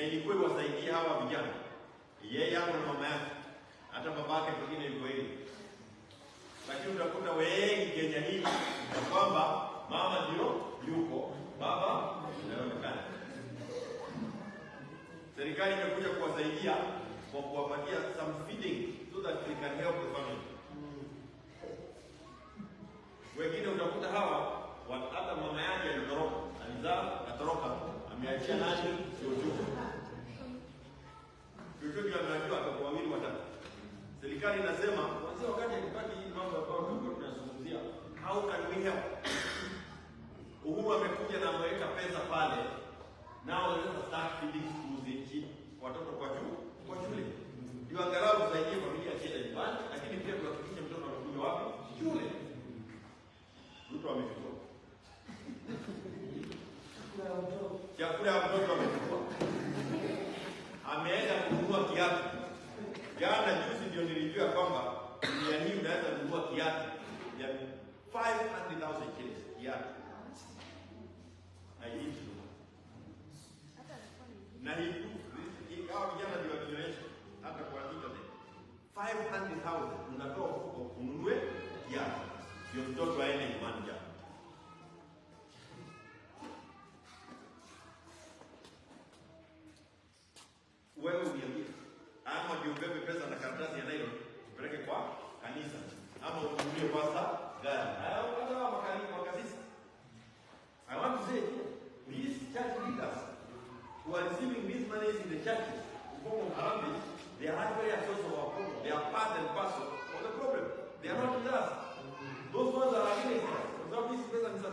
ilikuwa iwasaidie hawa vijana. Yeye hapo na mama yake, hata babake pengine yuko hivi. Lakini utakuta wengi Kenya hii na kwamba mama ndio yuko, baba anaonekana. Serikali imekuja kuwasaidia kwa kuwapatia some feeding so that they can help the family. Wengine utakuta hawa hata mama yake alitoroka, alizaa atoroka, ameachia nani? Jojo. Jojo ndio anajua kwa wawili watatu. Serikali inasema kwanza wakati akipata hii mambo ambayo tulikuwa tunazungumzia, how can we help? Uhuru amekuja na ameweka pesa pale. Now let us start feeding schools in China. Watoto kwa shule. Ndio angalau tusaidie familia kienda nyumbani, lakini pia tuhakikishe mtoto anakuja wapi? Shule. Mtoto amechukua. Chakula ya mtoto amechukua. Ameenda kununua kiatu. Jana juzi ndio nilijua kwamba dunia hii unaweza kununua kiatu ya 500,000 shillings kiatu. Na hii na hii hao vijana ndio wakionyesha hata kwa internet 500,000 unatoa mfuko ununue kiatu ndio mtoto aende nyumbani jana. Wewe uniambie ama ndio ubebe pesa na karatasi ya nylon upeleke kwa kanisa ama ununulie pasta gari. Hao makasisi. I want to say these church leaders who are receiving these monies in the churches in form of harambee, they are actually a source of our problem. They are part and parcel of the problem. They are not with us. Those ones are against us. Kwa sababu hizi pesa ni za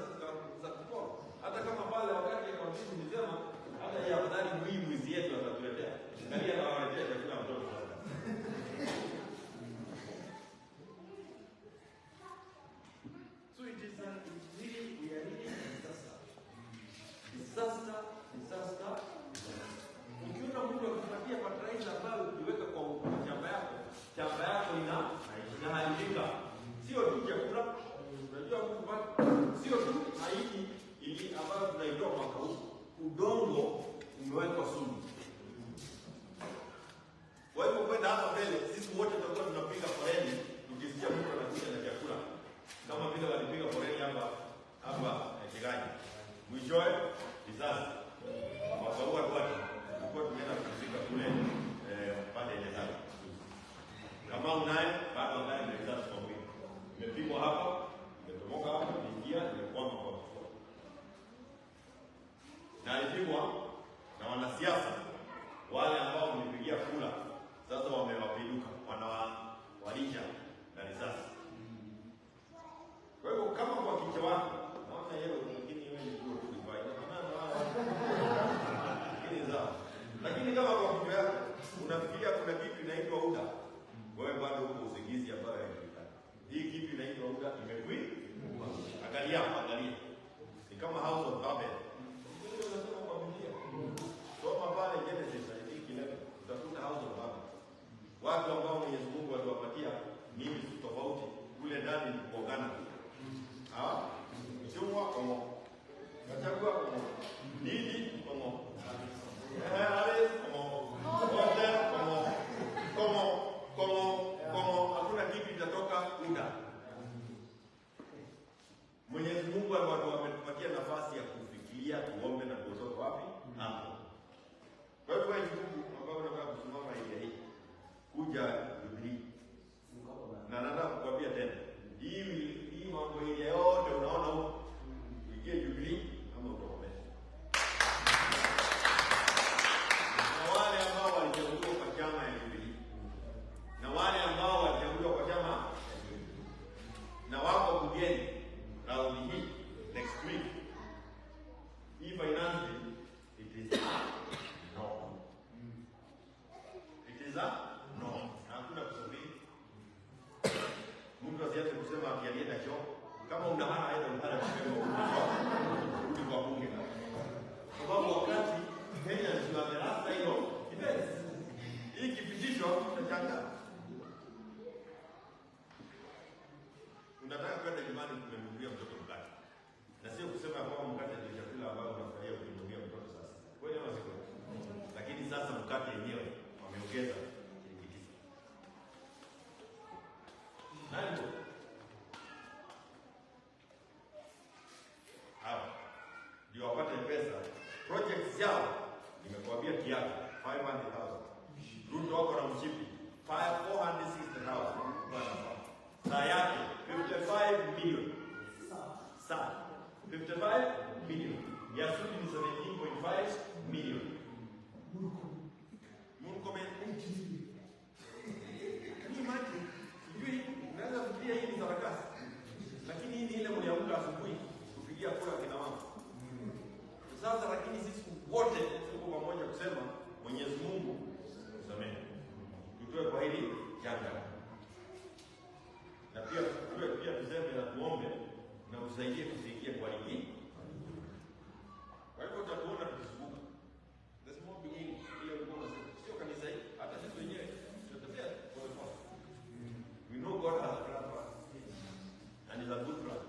kutoa. Hata kama pale wakati ya kampeni nilisema hata ya afadhali mwizi yetu atatuletea. Angalia na waletea kwa kila mtoto sasa. So it is really, we are really disaster. Ukiona mtu akipatia fertilizer ambayo ukiweka kwa shamba yako inaharibika. Sio tu chakula, unajua sio tu mahindi ili ambayo tunaitoa mwaka huu, udongo umewekwa sumu. Kwa hivyo kwenda hapa mbele, sisi wote tutakuwa tunapiga foleni tukisikia mtu anakuja na chakula. Kama vile walipiga foleni hapa Kigali. Mwishowe disaster. Mwaka huu tulikuwa tumeenda kufika kule pande ile sana. Kama unaye bado unaye disaster kwa wingi. Nimepigwa hapa, nimetomoka hapa, niingia, nimekwama kwa mfuko. Na alipigwa na wanasiasa wale ambao wamenipigia kula, sasa wamewapinduka, wanawalisha na risasi. Kwa hivyo kama kwa kichwa wako, naona yeye lakini yeye ni ndio kulifanya. Lakini kama kwa kichwa yako unafikiria kuna kitu inaitwa UDA, wewe bado uko usingizi ambayo haijulikani. Hii kitu inaitwa UDA imekui. Angalia. Ni kama House of Babel. Ndio unasema kwa Biblia. Soma pale Genesis ile utakuta House of Babel. Watu ambao Mwenyezi Mungu aliwapatia mimi tofauti kule ndani ni kuongana. Chungwa komo. Kachagua komo. Nini komo. Ale komo. Wote komo. Hakuna kitu kitatoka UDA. Mwenyezi Mungu ametupatia nafasi ya kufikiria, kuombe na kutoka wapi? Hapo. Kwa hivyo wewe ambao unataka kusimama hii kuja Jubilee. Na nataka kukwambia tena. Hii mambo ile yote unaona huko. Ingie Jubilee ama utokome. Na wale ambao walichaguliwa kwa chama ya Jubilee. Na wale ambao walichaguliwa kwa chama na wako bungeni raundi hii next week. Hii finance it is no. It is no. Hakuna kusubiri. Mtu asianze kusema akienda choo. Kama una hana aenda mpaka kusema urudi kwa bunge. Kwa sababu wakati Kenya ndio amerasa hilo kibesi. Hii kipitisho tutachanga. Unataka kwenda nyumbani kumnunulia mtoto mkate. Na sio kusema kwamba mkate ndio chakula ambacho unafurahia kumnunulia mtoto sasa. Kweli ama sio? Lakini Nani? Hawa ndio wapate pesa. Projects yao nimekuambia kiasi 500,000. Ruto wako na mchipi 460,000. Saa yake 55 million. Saa 55 million. Ya Sudi ni 17.5 million. Murkomen. Can you imagine? Sijui unaweza kufikiria hii ni sarakasi. Lakini hii ni ile mliamka asubuhi kupigia kura kina mama. Sasa lakini sisi wote tuko pamoja kusema Mwenyezi Mungu tusamehe. Tutoe kwa hili janga. Na pia tuseme na tuombe na usaidie kufikia kwa hili. Kwa hivyo tutaona tukizunguka. There's more beginning. Ile ulikuwa unasema sio kanisa hili, hata sisi wenyewe tutatembea kwa kwa. We know God has a plan for us. And it's a good plan.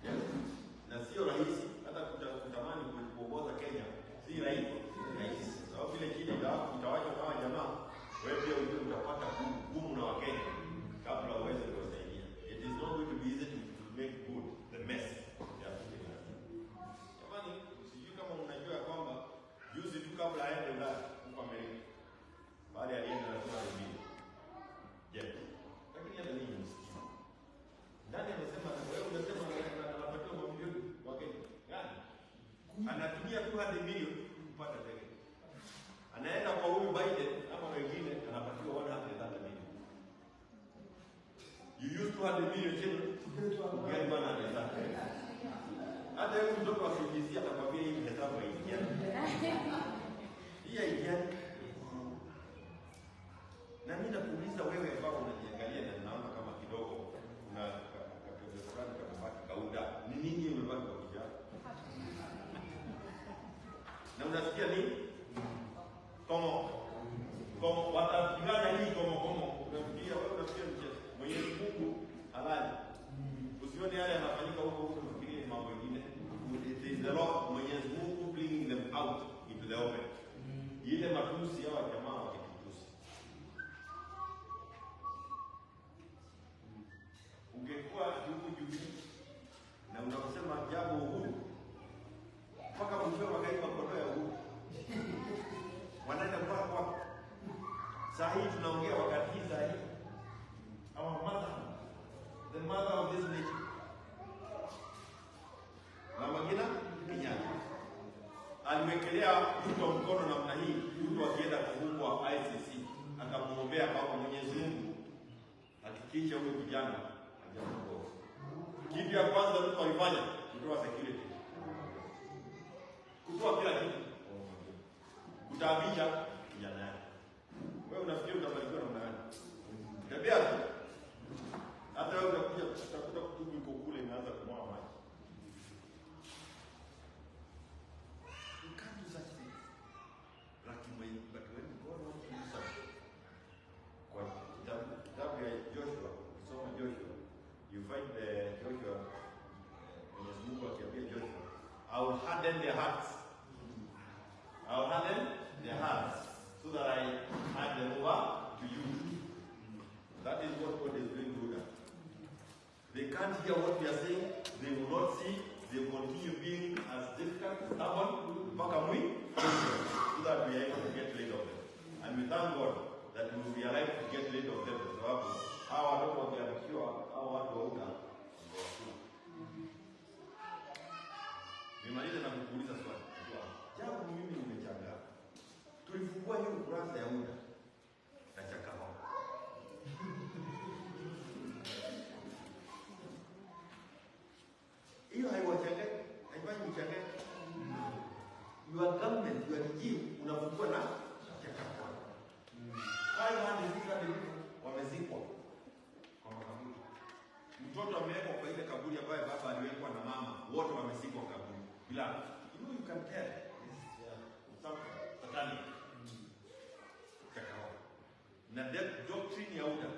Yes. Na sio rahisi hata kutamani kuongoza Kenya. Si rahisi. Sababu vile kile itawacha kama jamaa, wewe pia utapata gumu na Wakenya kabla uweze kuwasaidia. It is not going to be easy to make good the mess. Jamani, sijui kama unajua kwamba juzi tu kabla aende Ulaya huko Amerika, baada ya alienda na kwa mbili. Je, lakini hata nini msikia? Nani amesema wewe unasema anapatiwa mamilioni wa Kenya? Gani? Anatumia 200 milioni kupata ndege. Anaenda kwa huyu Biden ama wengine anapatiwa 130 milioni. You use 200 million children to get 130. Hata yule mtoto wa CBC atakwambia hii hesabu haiingia. Hii haiingia. Na mimi nakuuliza wewe kama unajiangalia na naona kama kidogo una kapendo fulani kama baki kauda. Ni nini umebaki kwa kijana? Na unasikia nini? Komo watapigana hii komo. Unafikiria wewe unafikiria mchezo. Mwenyezi Mungu halali. Usione yale yanafanyika huko unafikiria mambo mengine. It is the Lord Mwenyezi Mungu bringing them out into the open. Ile matusi ya jamaa wakitusi. Ungekuwa huku juu na unasema jambo huru mpaka mwisho wakaiba kondoo ya huru. Wanaenda kwa saa hii tunaongea wakati hii saa hii. Our mother, the mother of this nation. Mama Ngina Kenyatta aliwekelea mtu wa mkono namna hii, mtu akienda kufungwa ICC, akamwombea kwa Mwenyezi Mungu hakikisha huyo kijana hajaondoka. Kitu ya kwanza mtu alifanya kutoa security, kutoa kila kitu, kutaabisha kijana yake. Wewe unafikiri utabarikiwa namna gani? Tembea tu. Hata wewe utakuta kutubu iko kule inaanza kumwaga maji. You can't do such things. But when God wants to do something, kwa kitabu ya Joshua, ukisoma Joshua, you find Joshua, Mwenyezi Mungu akiambia Joshua, I will harden their hearts. I will harden their hearts so that I hand them over to you. That is what God is doing to them. They can't hear what we are saying. They will not see. They continue being as difficult, stubborn, so that we are able to get rid of them. And we thank God that we will be alive to get rid of them. So hawa watoto wakiamkiwa, hawa watu wauka. Nimalize na kukuuliza swali. Jambo mimi nimechangaa. Tulifungua hiyo ukurasa ya UDA na chakaho. Hiyo haiwachangai, haifanyi mchangai. Your government, your regime, unafungua na chakaho. Hayo wamezikwa kwa makaburi. Mtoto amewekwa kwa ile kaburi ambayo baba aliwekwa na mama, wote wamezikwa kaburi. Bila, you can tell. Satanic. Chakaho. Na that doctrine ya UDA